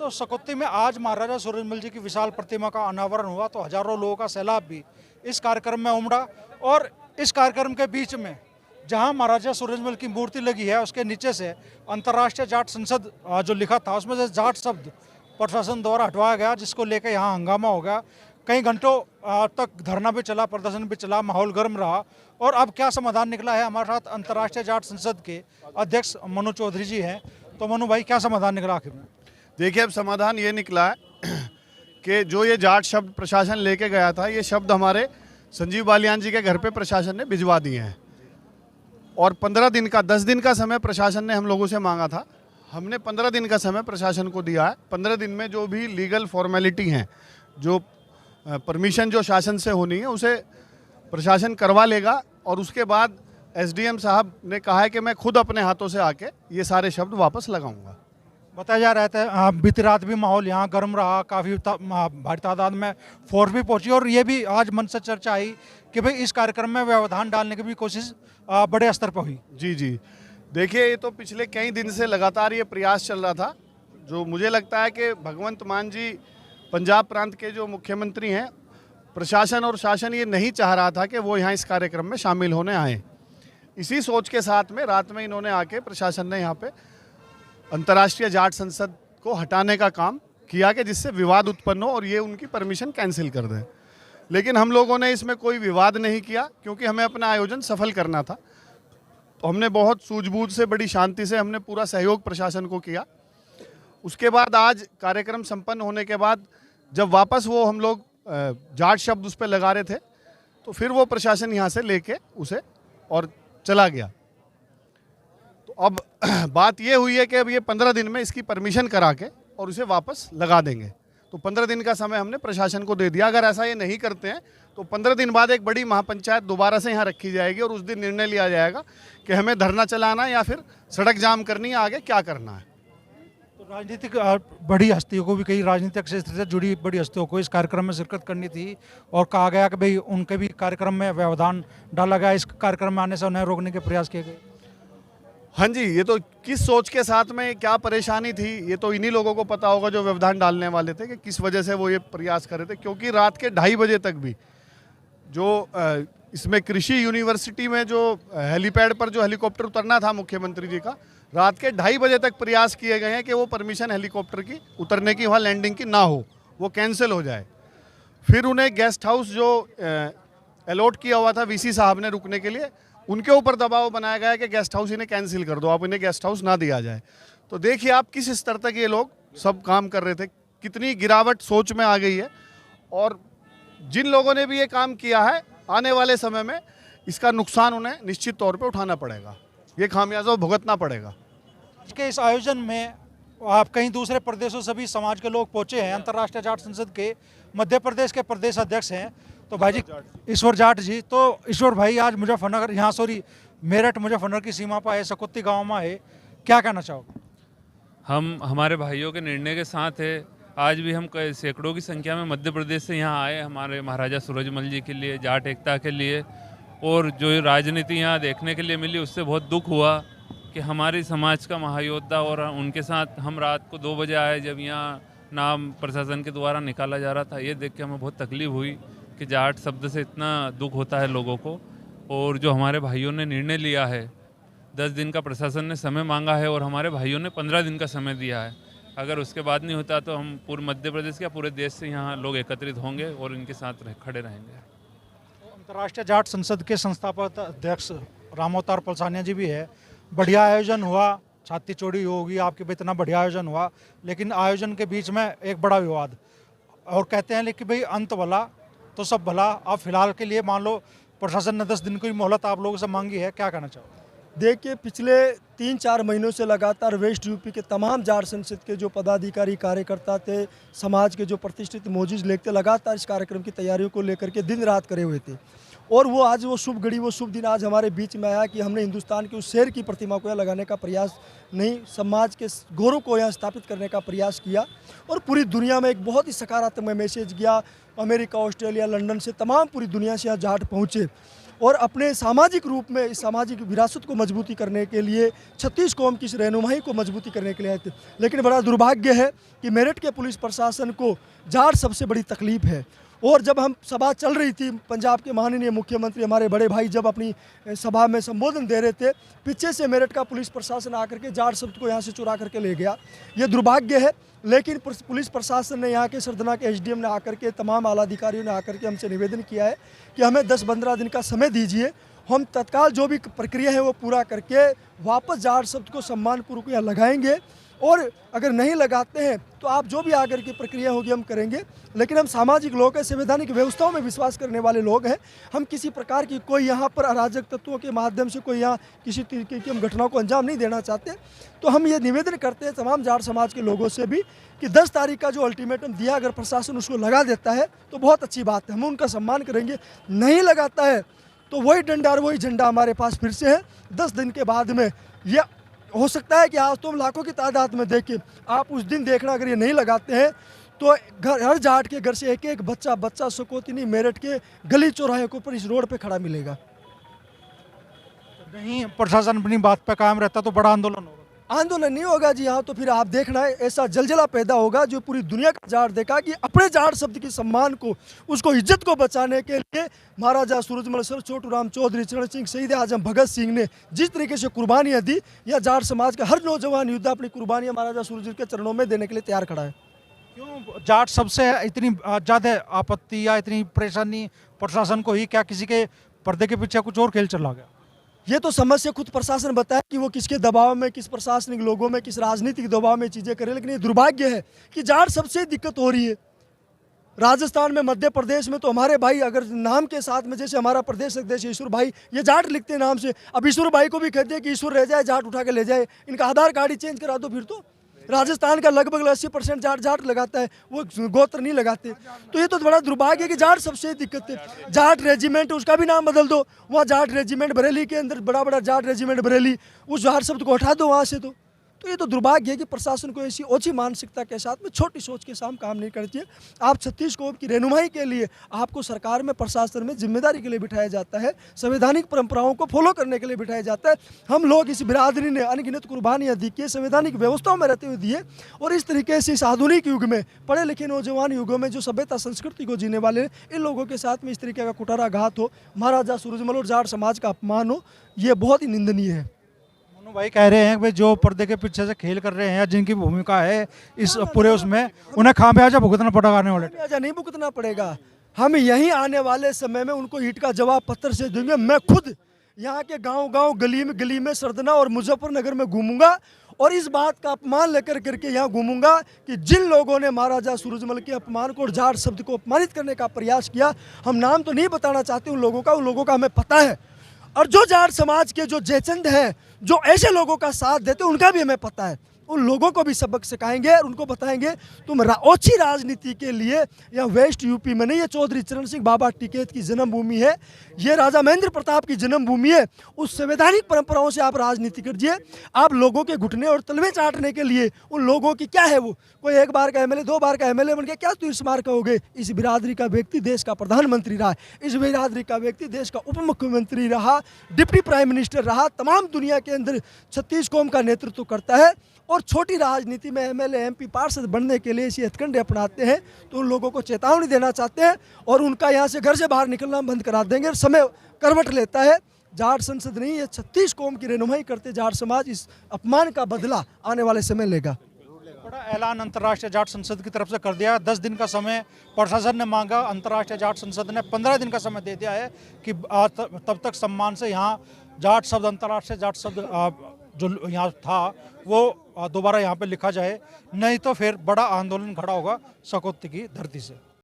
तो सकौती में आज महाराजा सूरजमल जी की विशाल प्रतिमा का अनावरण हुआ तो हजारों लोगों का सैलाब भी इस कार्यक्रम में उमड़ा। और इस कार्यक्रम के बीच में जहां महाराजा सूरजमल की मूर्ति लगी है उसके नीचे से अंतर्राष्ट्रीय जाट संसद जो लिखा था उसमें से जाट शब्द प्रशासन द्वारा हटवाया गया, जिसको लेकर यहाँ हंगामा हो गया। कई घंटों तक धरना भी चला, प्रदर्शन भी चला, माहौल गर्म रहा। और अब क्या समाधान निकला है, हमारे साथ अंतर्राष्ट्रीय जाट संसद के अध्यक्ष मनु चौधरी जी हैं। तो मनु भाई, क्या समाधान निकला आखिर में? देखिए, अब समाधान ये निकला है कि जो ये जाट शब्द प्रशासन लेके गया था, ये शब्द हमारे संजीव बालियान जी के घर पे प्रशासन ने भिजवा दिए हैं। और 15 दिन का 10 दिन का समय प्रशासन ने हम लोगों से मांगा था, हमने 15 दिन का समय प्रशासन को दिया है। 15 दिन में जो भी लीगल फॉर्मेलिटी हैं, जो परमिशन जो शासन से होनी है, उसे प्रशासन करवा लेगा। और उसके बाद एसडीएम साहब ने कहा है कि मैं खुद अपने हाथों से आके ये सारे शब्द वापस लगाऊंगा। बताया जा रहा था बीती रात भी माहौल यहाँ गर्म रहा, काफ़ी भारी तादाद में फोर्स भी पहुंची। और ये भी आज मन से चर्चा आई कि भाई इस कार्यक्रम में व्यवधान डालने की भी कोशिश बड़े स्तर पर हुई। जी जी, देखिए, ये तो पिछले कई दिन से लगातार ये प्रयास चल रहा था। जो मुझे लगता है कि भगवंत मान जी पंजाब प्रांत के जो मुख्यमंत्री हैं, प्रशासन और शासन ये नहीं चाह रहा था कि वो यहाँ इस कार्यक्रम में शामिल होने आए। इसी सोच के साथ में रात में इन्होंने आके प्रशासन ने यहाँ पे अंतर्राष्ट्रीय जाट संसद को हटाने का काम किया कि जिससे विवाद उत्पन्न हो और ये उनकी परमिशन कैंसिल कर दें। लेकिन हम लोगों ने इसमें कोई विवाद नहीं किया, क्योंकि हमें अपना आयोजन सफल करना था। तो हमने बहुत सूझबूझ से, बड़ी शांति से हमने पूरा सहयोग प्रशासन को किया। उसके बाद आज कार्यक्रम संपन्न होने के बाद जब वापस वो हम लोग जाट शब्द उस पर लगा रहे थे, तो फिर वो प्रशासन यहाँ से लेके उसे और चला गया। तो अब बात ये हुई है कि अब ये 15 दिन में इसकी परमिशन करा के और उसे वापस लगा देंगे। तो 15 दिन का समय हमने प्रशासन को दे दिया। अगर ऐसा ये नहीं करते हैं तो 15 दिन बाद एक बड़ी महापंचायत दोबारा से यहाँ रखी जाएगी और उस दिन निर्णय लिया जाएगा कि हमें धरना चलाना या फिर सड़क जाम करनी है, आगे क्या करना है। तो राजनीतिक बड़ी हस्तियों को भी, कई राजनीतिक क्षेत्र से जुड़ी बड़ी हस्तियों को इस कार्यक्रम में शिरकत करनी थी और कहा गया कि भाई उनके भी कार्यक्रम में व्यवधान डाला गया, इस कार्यक्रम में आने से उन्हें रोकने के प्रयास किए गए। हाँ जी, ये तो किस सोच के साथ में क्या परेशानी थी, ये तो इन्हीं लोगों को पता होगा जो व्यवधान डालने वाले थे, कि किस वजह से वो ये प्रयास कर रहे थे। क्योंकि रात के 2:30 बजे तक भी जो इसमें कृषि यूनिवर्सिटी में जो हेलीपैड पर जो हेलीकॉप्टर उतरना था मुख्यमंत्री जी का, रात के 2:30 बजे तक प्रयास किए गए हैं कि वो परमिशन हेलीकॉप्टर की उतरने की, वहाँ लैंडिंग की ना हो, वो कैंसिल हो जाए। फिर उन्हें गेस्ट हाउस जो अलॉट किया हुआ था वीसी साहब ने रुकने के लिए, उनके ऊपर दबाव बनाया गया कि गेस्ट हाउस इन्हें कैंसिल कर दो, आप इन्हें गेस्ट हाउस ना दिया जाए। तो देखिए आप किस स्तर तक ये लोग सब काम कर रहे थे, कितनी गिरावट सोच में आ गई है। और जिन लोगों ने भी ये काम किया है, आने वाले समय में इसका नुकसान उन्हें निश्चित तौर पे उठाना पड़ेगा, ये खामियाजा भुगतना पड़ेगा। के इस आयोजन में आप कहीं दूसरे प्रदेशों से भी समाज के लोग पहुंचे हैं। अंतर्राष्ट्रीय जाट संसद के मध्य प्रदेश के प्रदेश अध्यक्ष हैं तो भाई जी ईश्वर जाट जी। तो ईश्वर भाई, आज मुजफ्फरनगर, यहाँ सॉरी मेरठ मुजफ्फरनगर की सीमा पर आए, सकौती गांव में आए, क्या कहना चाहोगे? हम हमारे भाइयों के निर्णय के साथ है। आज भी हम सैकड़ों की संख्या में मध्य प्रदेश से यहाँ आए हमारे महाराजा सूरजमल जी के लिए, जाट एकता के लिए। और जो राजनीति यहाँ देखने के लिए मिली, उससे बहुत दुख हुआ कि हमारी समाज का महायोद्धा और उनके साथ हम रात को 2 बजे आए, जब यहाँ नाम प्रशासन के द्वारा निकाला जा रहा था। ये देख के हमें बहुत तकलीफ हुई कि जाट शब्द से इतना दुख होता है लोगों को। और जो हमारे भाइयों ने निर्णय लिया है, 10 दिन का प्रशासन ने समय मांगा है और हमारे भाइयों ने 15 दिन का समय दिया है। अगर उसके बाद नहीं होता तो हम पूरे मध्य प्रदेश या पूरे देश से यहाँ लोग एकत्रित होंगे और इनके साथ खड़े रहेंगे। अंतर्राष्ट्रीय जाट संसद के संस्थापक अध्यक्ष रामोतार पलसानिया जी भी है। बढ़िया आयोजन हुआ, छाती चौड़ी होगी आपके भी, इतना बढ़िया आयोजन हुआ, लेकिन आयोजन के बीच में एक बड़ा विवाद। और कहते हैं लेकिन भाई अंत भला तो सब भला। आप फिलहाल के लिए मान लो प्रशासन ने 10 दिन की मोहलत आप लोगों से मांगी है, क्या कहना चाहोगे? देखिए, पिछले 3-4 महीनों से लगातार वेस्ट यूपी के तमाम जाट संसद के जो पदाधिकारी कार्यकर्ता थे, समाज के जो प्रतिष्ठित मौजूद लेखते, लगातार इस कार्यक्रम की तैयारियों को लेकर के दिन रात करे हुए थे। और वो आज वो शुभ घड़ी, वो शुभ दिन आज हमारे बीच में आया कि हमने हिंदुस्तान के उस शेर की प्रतिमा को यहाँ लगाने का प्रयास नहीं, समाज के गौरव को यहाँ स्थापित करने का प्रयास किया। और पूरी दुनिया में एक बहुत ही सकारात्मक मैसेज गया। अमेरिका, ऑस्ट्रेलिया, लंदन से तमाम पूरी दुनिया से यहाँ जाट पहुँचे। और अपने सामाजिक रूप में इस सामाजिक विरासत को मजबूती करने के लिए 36 कौम की इस रहनुमाई को मजबूती करने के लिए आए थे। लेकिन बड़ा दुर्भाग्य है कि मेरठ के पुलिस प्रशासन को जाट सबसे बड़ी तकलीफ है। और जब हम सभा चल रही थी, पंजाब के माननीय मुख्यमंत्री हमारे बड़े भाई जब अपनी सभा में संबोधन दे रहे थे, पीछे से मेरठ का पुलिस प्रशासन आकर के जाट शब्द को यहाँ से चुरा करके ले गया। ये दुर्भाग्य है। लेकिन पुलिस प्रशासन ने, यहाँ के सरदना के एसडीएम ने आकर के, तमाम आला अधिकारियों ने आकर के हमसे निवेदन किया है कि हमें 10-15 दिन का समय दीजिए, हम तत्काल जो भी प्रक्रिया है वो पूरा करके वापस जाट शब्द को सम्मानपूर्वक यहाँ लगाएंगे। और अगर नहीं लगाते हैं तो आप जो भी आकर की प्रक्रिया होगी हम करेंगे। लेकिन हम सामाजिक लोग हैं, संवैधानिक व्यवस्थाओं में विश्वास करने वाले लोग हैं। हम किसी प्रकार की कोई यहाँ पर अराजक तत्वों के माध्यम से कोई यहाँ किसी तरीके की हम घटनाओं को अंजाम नहीं देना चाहते। तो हम ये निवेदन करते हैं तमाम जाट समाज के लोगों से भी कि 10 तारीख का जो अल्टीमेटम दिया, अगर प्रशासन उसको लगा देता है तो बहुत अच्छी बात है, हम उनका सम्मान करेंगे। नहीं लगाता है तो वही डंडा और वही झंडा हमारे पास फिर से है। 10 दिन के बाद में यह हो सकता है कि आज तो हम लाखों की तादाद में देखें, आप उस दिन देखना अगर ये नहीं लगाते हैं तो हर जाट के घर से एक एक बच्चा सुकोतिनी मेरठ के गली चौराहे के ऊपर इस रोड पे खड़ा मिलेगा। नहीं प्रशासन अपनी बात पे कायम रहता तो बड़ा आंदोलन होगा। आंदोलन नहीं होगा जी, हाँ तो फिर आप देखना है ऐसा जलजला पैदा होगा जो पूरी दुनिया का जाट देखा कि अपने जाट शब्द की सम्मान को, उसको इज्जत को बचाने के लिए महाराजा सूरजमल सर, छोटू राम चौधरी, चरण सिंह, शहीद आजम भगत सिंह ने जिस तरीके से कुर्बानियाँ दी, या जाट समाज का हर नौजवान योद्धा अपनी कुर्बानियाँ महाराजा सूरज के चरणों में देने के लिए तैयार खड़ा है। क्यों जाट सबसे इतनी ज़्यादा आपत्ति या इतनी परेशानी प्रशासन को ही, क्या किसी के पर्दे के पीछे कुछ और खेल चला गया? ये तो समस्या खुद प्रशासन बताए कि वो किसके दबाव में, किस प्रशासनिक लोगों में, किस राजनीतिक दबाव में चीज़ें करें। लेकिन ये दुर्भाग्य है कि जाट सबसे दिक्कत हो रही है। राजस्थान में, मध्य प्रदेश में तो हमारे भाई अगर नाम के साथ में, जैसे हमारा प्रदेश अध्यक्ष ईश्वर भाई, ये जाट लिखते हैं नाम से। अब ईश्वर भाई को भी कहते हैं कि ईश्वर रह जाए, जाट उठा के ले जाए, इनका आधार कार्ड ही चेंज करा दो। फिर तो राजस्थान का लगभग 80% जाट लगाता है, वो गोत्र नहीं लगाते। तो ये तो बड़ा दुर्भाग्य है कि जाट सबसे दिक्कत है। जाट रेजिमेंट, उसका भी नाम बदल दो, वहाँ जाट रेजिमेंट बरेली के अंदर बड़ा जाट रेजिमेंट बरेली, उस जाट शब्द को हटा दो वहाँ से। तो ये तो दुर्भाग्य है कि प्रशासन को ऐसी ओछी मानसिकता के साथ में, छोटी सोच के साथ काम नहीं करती है। आप 36 कौम की रहनुमाई के लिए आपको सरकार में, प्रशासन में जिम्मेदारी के लिए बिठाया जाता है, संवैधानिक परंपराओं को फॉलो करने के लिए बिठाया जाता है। हम लोग, इस बिरादरी ने अनगिनत कुर्बानियाँ दी कि संवैधानिक व्यवस्थाओं में रहते हुए दिए। और इस तरीके से इस आधुनिक युग में, पढ़े लिखे नौजवान युगों में जो सभ्यता संस्कृति को जीने वाले, इन लोगों के साथ में इस तरीके का कुटाराघात हो, महाराजा सूरजमल और जाट समाज का अपमान हो, ये बहुत ही निंदनीय है। भाई कह रहे हैं कि जो पर्दे के पीछे से खेल कर रहे हैं, जिनकी भूमिका है इस पूरे उसमें, उन्हें खामियाजा भुगतना पड़ेगा। आने वाले खामियाजा नहीं भुगतना पड़ेगा, हम यहीं आने वाले समय में उनको ईंट का जवाब पत्थर से देंगे। मैं खुद यहाँ के गांव गली में सरदना और मुजफ्फरनगर में घूमूंगा और इस बात का अपमान लेकर करके यहाँ घूमूंगा कि जिन लोगों ने महाराजा सूरजमल के अपमान को और जाट शब्द को अपमानित करने का प्रयास किया, हम नाम तो नहीं बताना चाहते उन लोगों का हमें पता है। और जो जाट समाज के जो जयचंद हैं, जो ऐसे लोगों का साथ देते हैं, उनका भी हमें पता है। उन लोगों को भी सबक सिखाएंगे और उनको बताएंगे तुम ओछी राजनीति के लिए, या वेस्ट यूपी में नहीं, ये चौधरी चरण सिंह बाबा टिकैत की जन्मभूमि है, ये राजा महेंद्र प्रताप की जन्मभूमि है। उस संवैधानिक परंपराओं से आप राजनीति कीजिए। आप लोगों के घुटने और तलवे चाटने के लिए उन लोगों की क्या है, वो कोई 1 बार का एमएलए, 2 बार का एमएलए बन गया, क्या तुम स्मारक कहोगे? इस बिरादरी का व्यक्ति देश का प्रधानमंत्री रहा, इस बिरादरी का व्यक्ति देश का उप मुख्यमंत्री रहा, डिप्टी प्राइम मिनिस्टर रहा, तमाम दुनिया के अंदर 36 कौम का नेतृत्व करता है। और छोटी राजनीति में एमएलए, एमपी, पार्षद बनने के लिए ऐसी हथकंडे अपनाते हैं। तो उन लोगों को चेतावनी देना चाहते हैं और उनका यहाँ से घर से बाहर निकलना बंद करा देंगे। समय करवट लेता है, जाट संसद नहीं, ये 36 कौम की रहनुमाई करते जाट समाज इस अपमान का बदला आने वाले समय लेगा। बड़ा ऐलान अंतर्राष्ट्रीय जाट संसद की तरफ से कर दिया। 10 दिन का समय प्रशासन ने मांगा, अंतर्राष्ट्रीय जाट संसद ने 15 दिन का समय दे दिया है कि तब तक सम्मान से यहाँ जाट शब्द, अंतर्राष्ट्रीय जाट शब्द जो यहाँ था वो दोबारा यहाँ पे लिखा जाए, नहीं तो फिर बड़ा आंदोलन खड़ा होगा सकौती की धरती से।